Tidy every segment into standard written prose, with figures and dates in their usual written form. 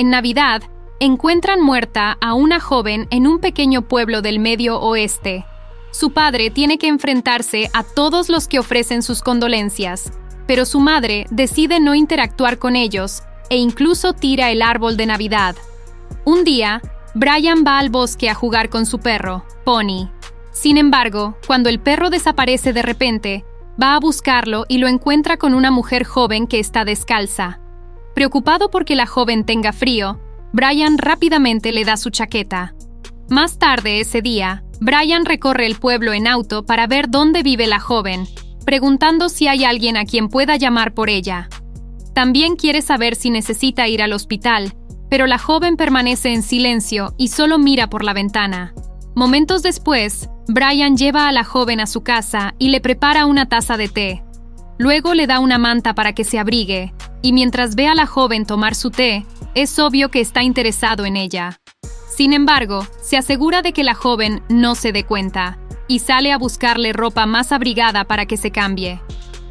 en Navidad, encuentran muerta a una joven en un pequeño pueblo del Medio Oeste. Su padre tiene que enfrentarse a todos los que ofrecen sus condolencias, pero su madre decide no interactuar con ellos e incluso tira el árbol de Navidad. Un día, Brian va al bosque a jugar con su perro, Pony. Sin embargo, cuando el perro desaparece de repente, va a buscarlo y lo encuentra con una mujer joven que está descalza. Preocupado porque la joven tenga frío, Brian rápidamente le da su chaqueta. Más tarde ese día, Brian recorre el pueblo en auto para ver dónde vive la joven, preguntando si hay alguien a quien pueda llamar por ella. También quiere saber si necesita ir al hospital, pero la joven permanece en silencio y solo mira por la ventana. Momentos después, Brian lleva a la joven a su casa y le prepara una taza de té. Luego le da una manta para que se abrigue, y mientras ve a la joven tomar su té, es obvio que está interesado en ella. Sin embargo, se asegura de que la joven no se dé cuenta, y sale a buscarle ropa más abrigada para que se cambie.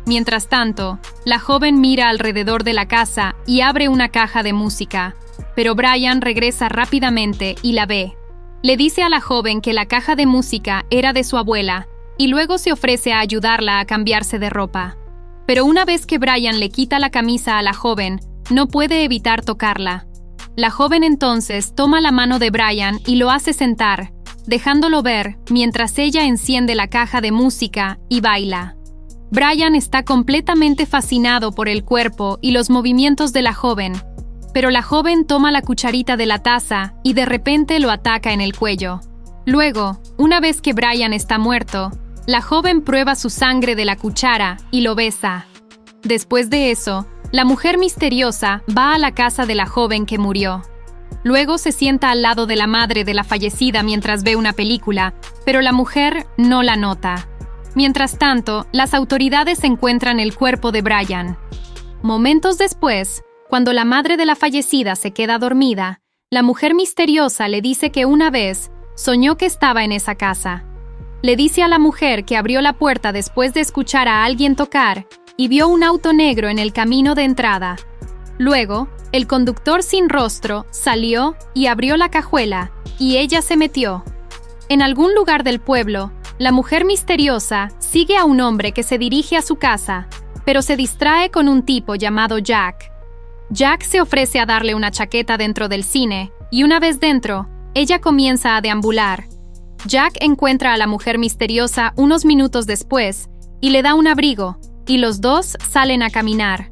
Mientras tanto, la joven mira alrededor de la casa y abre una caja de música, pero Brian regresa rápidamente y la ve. Le dice a la joven que la caja de música era de su abuela, y luego se ofrece a ayudarla a cambiarse de ropa. Pero una vez que Brian le quita la camisa a la joven, no puede evitar tocarla. La joven entonces toma la mano de Brian y lo hace sentar, dejándolo ver mientras ella enciende la caja de música y baila. Brian está completamente fascinado por el cuerpo y los movimientos de la joven, pero la joven toma la cucharita de la taza y de repente lo ataca en el cuello. Luego, una vez que Brian está muerto, la joven prueba su sangre de la cuchara y lo besa. Después de eso, la mujer misteriosa va a la casa de la joven que murió. Luego se sienta al lado de la madre de la fallecida mientras ve una película, pero la mujer no la nota. Mientras tanto, las autoridades encuentran el cuerpo de Brian. Momentos después, cuando la madre de la fallecida se queda dormida, la mujer misteriosa le dice que una vez soñó que estaba en esa casa. Le dice a la mujer que abrió la puerta después de escuchar a alguien tocar y vio un auto negro en el camino de entrada. Luego, el conductor sin rostro salió y abrió la cajuela, y ella se metió. En algún lugar del pueblo, la mujer misteriosa sigue a un hombre que se dirige a su casa, pero se distrae con un tipo llamado Jack. Jack se ofrece a darle una chaqueta dentro del cine, y una vez dentro, ella comienza a deambular. Jack encuentra a la mujer misteriosa unos minutos después y le da un abrigo, y los dos salen a caminar.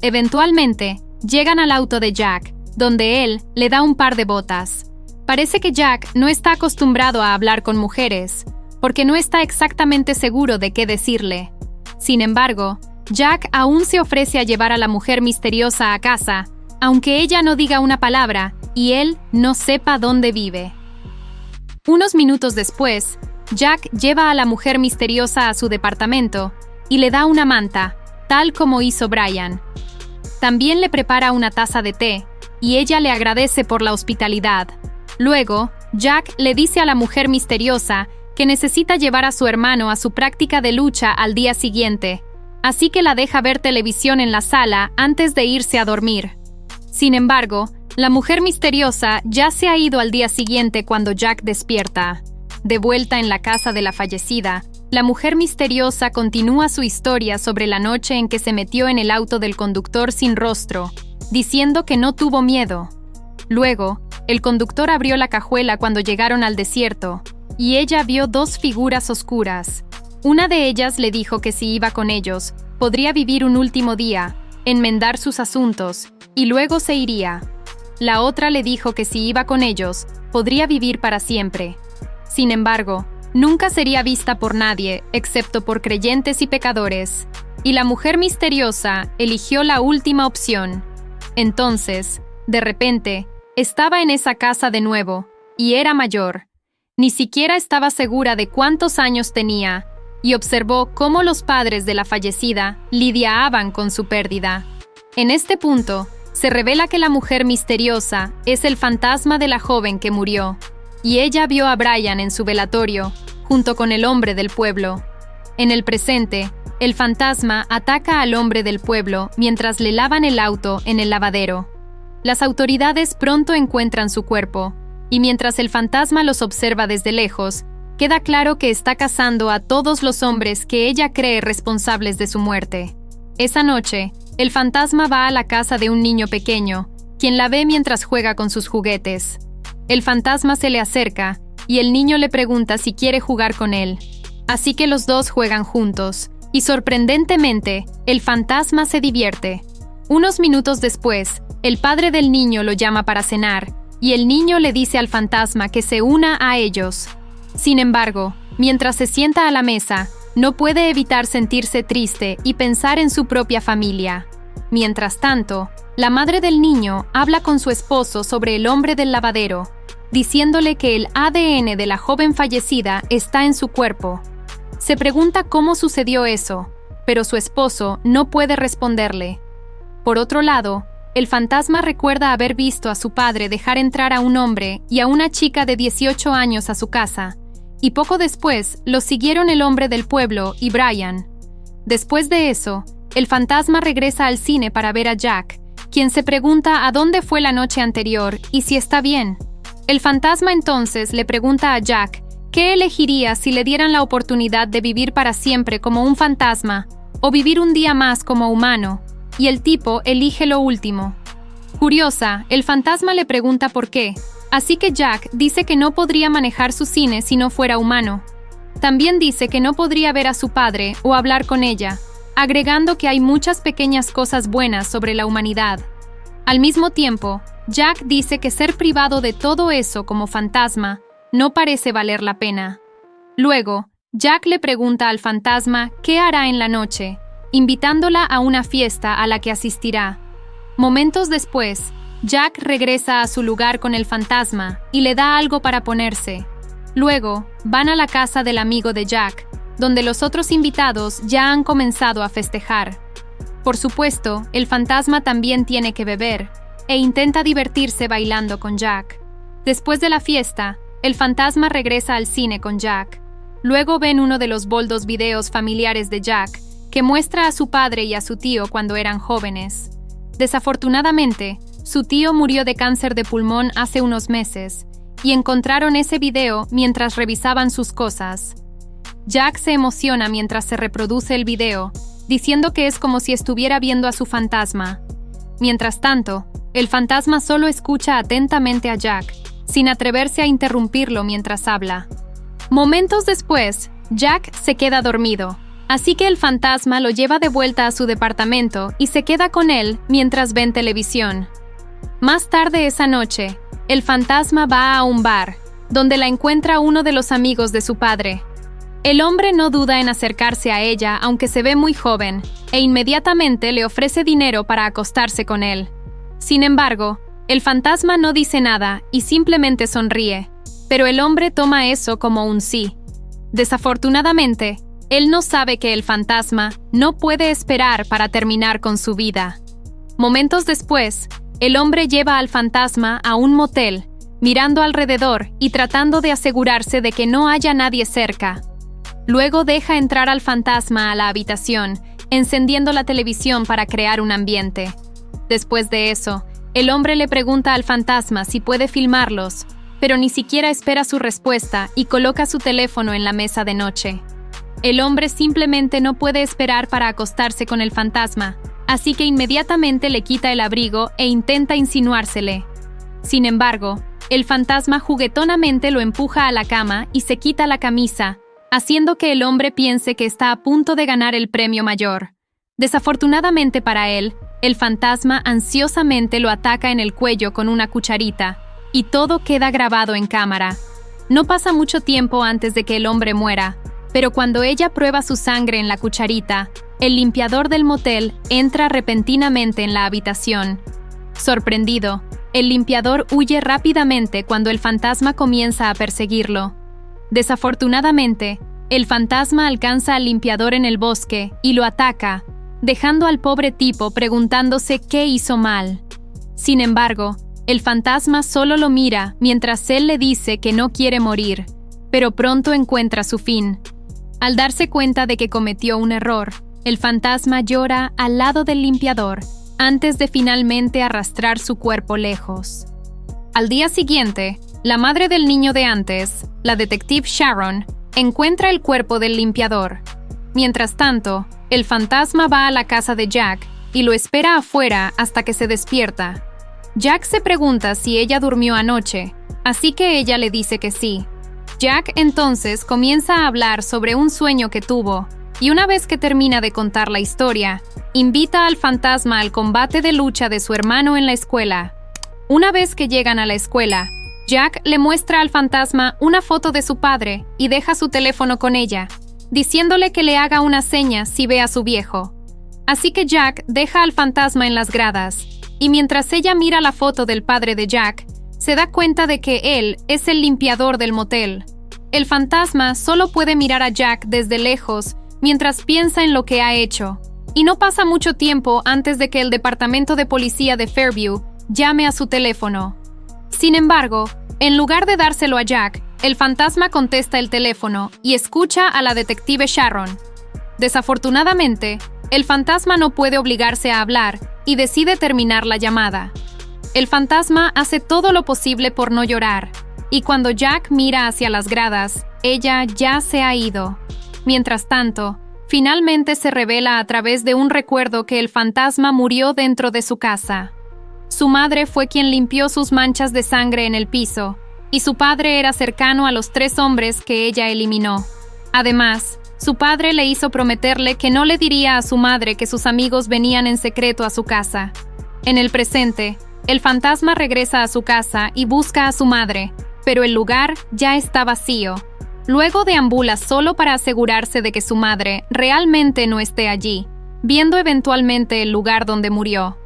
Eventualmente, llegan al auto de Jack, donde él le da un par de botas. Parece que Jack no está acostumbrado a hablar con mujeres, porque no está exactamente seguro de qué decirle. Sin embargo, Jack aún se ofrece a llevar a la mujer misteriosa a casa, aunque ella no diga una palabra y él no sepa dónde vive. Unos minutos después, Jack lleva a la mujer misteriosa a su departamento y le da una manta, tal como hizo Brian. También le prepara una taza de té, y ella le agradece por la hospitalidad. Luego, Jack le dice a la mujer misteriosa que necesita llevar a su hermano a su práctica de lucha al día siguiente, así que la deja ver televisión en la sala antes de irse a dormir. Sin embargo, la mujer misteriosa ya se ha ido al día siguiente cuando Jack despierta. De vuelta en la casa de la fallecida, la mujer misteriosa continúa su historia sobre la noche en que se metió en el auto del conductor sin rostro, diciendo que no tuvo miedo. Luego, el conductor abrió la cajuela cuando llegaron al desierto, y ella vio dos figuras oscuras. Una de ellas le dijo que si iba con ellos, podría vivir un último día, enmendar sus asuntos, y luego se iría. La otra le dijo que si iba con ellos, podría vivir para siempre. Sin embargo, nunca sería vista por nadie, excepto por creyentes y pecadores, y la mujer misteriosa eligió la última opción. Entonces, de repente, estaba en esa casa de nuevo, y era mayor. Ni siquiera estaba segura de cuántos años tenía, y observó cómo los padres de la fallecida lidiaban con su pérdida. En este punto, se revela que la mujer misteriosa es el fantasma de la joven que murió, y ella vio a Brian en su velatorio, junto con el hombre del pueblo. En el presente, el fantasma ataca al hombre del pueblo mientras le lavan el auto en el lavadero. Las autoridades pronto encuentran su cuerpo, y mientras el fantasma los observa desde lejos, queda claro que está cazando a todos los hombres que ella cree responsables de su muerte. Esa noche, el fantasma va a la casa de un niño pequeño, quien la ve mientras juega con sus juguetes. El fantasma se le acerca, y el niño le pregunta si quiere jugar con él. Así que los dos juegan juntos, y sorprendentemente, el fantasma se divierte. Unos minutos después, el padre del niño lo llama para cenar, y el niño le dice al fantasma que se una a ellos. Sin embargo, mientras se sienta a la mesa, no puede evitar sentirse triste y pensar en su propia familia. Mientras tanto, la madre del niño habla con su esposo sobre el hombre del lavadero, diciéndole que el ADN de la joven fallecida está en su cuerpo. Se pregunta cómo sucedió eso, pero su esposo no puede responderle. Por otro lado, el fantasma recuerda haber visto a su padre dejar entrar a un hombre y a una chica de 18 años a su casa, y poco después lo siguieron el hombre del pueblo y Brian. Después de eso, el fantasma regresa al cine para ver a Jack, quien se pregunta a dónde fue la noche anterior y si está bien. El fantasma entonces le pregunta a Jack qué elegiría si le dieran la oportunidad de vivir para siempre como un fantasma o vivir un día más como humano, y el tipo elige lo último. Curiosa, el fantasma le pregunta por qué, así que Jack dice que no podría manejar su cine si no fuera humano. También dice que no podría ver a su padre o hablar con ella, agregando que hay muchas pequeñas cosas buenas sobre la humanidad. Al mismo tiempo, Jack dice que ser privado de todo eso como fantasma no parece valer la pena. Luego, Jack le pregunta al fantasma qué hará en la noche, invitándola a una fiesta a la que asistirá. Momentos después, Jack regresa a su lugar con el fantasma y le da algo para ponerse. Luego, van a la casa del amigo de Jack, donde los otros invitados ya han comenzado a festejar. Por supuesto, el fantasma también tiene que beber, e intenta divertirse bailando con Jack. Después de la fiesta, el fantasma regresa al cine con Jack. Luego ven uno de los boldos videos familiares de Jack, que muestra a su padre y a su tío cuando eran jóvenes. Desafortunadamente, su tío murió de cáncer de pulmón hace unos meses, y encontraron ese video mientras revisaban sus cosas. Jack se emociona mientras se reproduce el video, diciendo que es como si estuviera viendo a su fantasma. Mientras tanto, el fantasma solo escucha atentamente a Jack, sin atreverse a interrumpirlo mientras habla. Momentos después, Jack se queda dormido, así que el fantasma lo lleva de vuelta a su departamento y se queda con él mientras ven televisión. Más tarde esa noche, el fantasma va a un bar, donde la encuentra uno de los amigos de su padre. El hombre no duda en acercarse a ella aunque se ve muy joven, e inmediatamente le ofrece dinero para acostarse con él. Sin embargo, el fantasma no dice nada y simplemente sonríe, pero el hombre toma eso como un sí. Desafortunadamente, él no sabe que el fantasma no puede esperar para terminar con su vida. Momentos después, el hombre lleva al fantasma a un motel, mirando alrededor y tratando de asegurarse de que no haya nadie cerca. Luego deja entrar al fantasma a la habitación, encendiendo la televisión para crear un ambiente. Después de eso, el hombre le pregunta al fantasma si puede filmarlos, pero ni siquiera espera su respuesta y coloca su teléfono en la mesa de noche. El hombre simplemente no puede esperar para acostarse con el fantasma, así que inmediatamente le quita el abrigo e intenta insinuársele. Sin embargo, el fantasma juguetonamente lo empuja a la cama y se quita la camisa, haciendo que el hombre piense que está a punto de ganar el premio mayor. Desafortunadamente para él, el fantasma ansiosamente lo ataca en el cuello con una cucharita, y todo queda grabado en cámara. No pasa mucho tiempo antes de que el hombre muera, pero cuando ella prueba su sangre en la cucharita, el limpiador del motel entra repentinamente en la habitación. Sorprendido, el limpiador huye rápidamente cuando el fantasma comienza a perseguirlo. Desafortunadamente, el fantasma alcanza al limpiador en el bosque y lo ataca, dejando al pobre tipo preguntándose qué hizo mal. Sin embargo, el fantasma solo lo mira mientras él le dice que no quiere morir, pero pronto encuentra su fin. Al darse cuenta de que cometió un error, el fantasma llora al lado del limpiador, antes de finalmente arrastrar su cuerpo lejos. Al día siguiente, la madre del niño de antes, la detective Sharon, encuentra el cuerpo del limpiador. Mientras tanto, el fantasma va a la casa de Jack y lo espera afuera hasta que se despierta. Jack se pregunta si ella durmió anoche, así que ella le dice que sí. Jack entonces comienza a hablar sobre un sueño que tuvo, y una vez que termina de contar la historia, invita al fantasma al combate de lucha de su hermano en la escuela. Una vez que llegan a la escuela, Jack le muestra al fantasma una foto de su padre y deja su teléfono con ella, diciéndole que le haga una seña si ve a su viejo. Así que Jack deja al fantasma en las gradas, y mientras ella mira la foto del padre de Jack, se da cuenta de que él es el limpiador del motel. El fantasma solo puede mirar a Jack desde lejos mientras piensa en lo que ha hecho, y no pasa mucho tiempo antes de que el departamento de policía de Fairview llame a su teléfono. Sin embargo, en lugar de dárselo a Jack, el fantasma contesta el teléfono y escucha a la detective Sharon. Desafortunadamente, el fantasma no puede obligarse a hablar y decide terminar la llamada. El fantasma hace todo lo posible por no llorar, y cuando Jack mira hacia las gradas, ella ya se ha ido. Mientras tanto, finalmente se revela a través de un recuerdo que el fantasma murió dentro de su casa. Su madre fue quien limpió sus manchas de sangre en el piso, y su padre era cercano a los 3 hombres que ella eliminó. Además, su padre le hizo prometerle que no le diría a su madre que sus amigos venían en secreto a su casa. En el presente, el fantasma regresa a su casa y busca a su madre, pero el lugar ya está vacío. Luego deambula solo para asegurarse de que su madre realmente no esté allí, viendo eventualmente el lugar donde murió.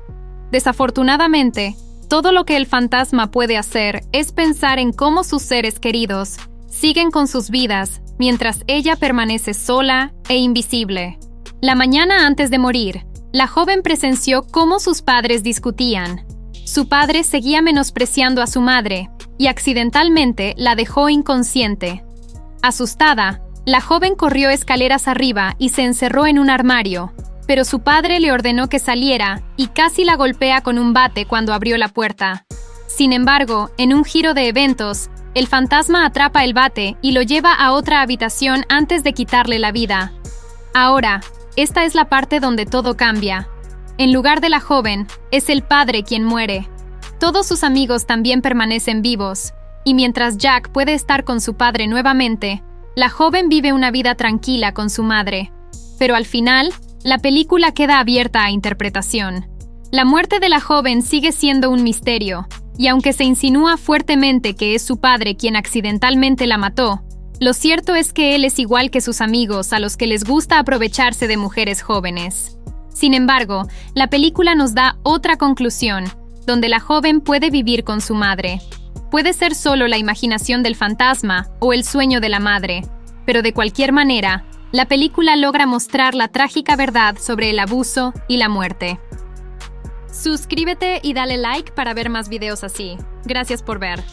Desafortunadamente, todo lo que el fantasma puede hacer es pensar en cómo sus seres queridos siguen con sus vidas mientras ella permanece sola e invisible. La mañana antes de morir, la joven presenció cómo sus padres discutían. Su padre seguía menospreciando a su madre y accidentalmente la dejó inconsciente. Asustada, la joven corrió escaleras arriba y se encerró en un armario, pero su padre le ordenó que saliera y casi la golpea con un bate cuando abrió la puerta. Sin embargo, en un giro de eventos, el fantasma atrapa el bate y lo lleva a otra habitación antes de quitarle la vida. Ahora, esta es la parte donde todo cambia. En lugar de la joven, es el padre quien muere. Todos sus amigos también permanecen vivos, y mientras Jack puede estar con su padre nuevamente, la joven vive una vida tranquila con su madre. Pero al final, la película queda abierta a interpretación. La muerte de la joven sigue siendo un misterio, y aunque se insinúa fuertemente que es su padre quien accidentalmente la mató, lo cierto es que él es igual que sus amigos a los que les gusta aprovecharse de mujeres jóvenes. Sin embargo, la película nos da otra conclusión, donde la joven puede vivir con su madre. Puede ser solo la imaginación del fantasma o el sueño de la madre, pero de cualquier manera, la película logra mostrar la trágica verdad sobre el abuso y la muerte. Suscríbete y dale like para ver más videos así. Gracias por ver.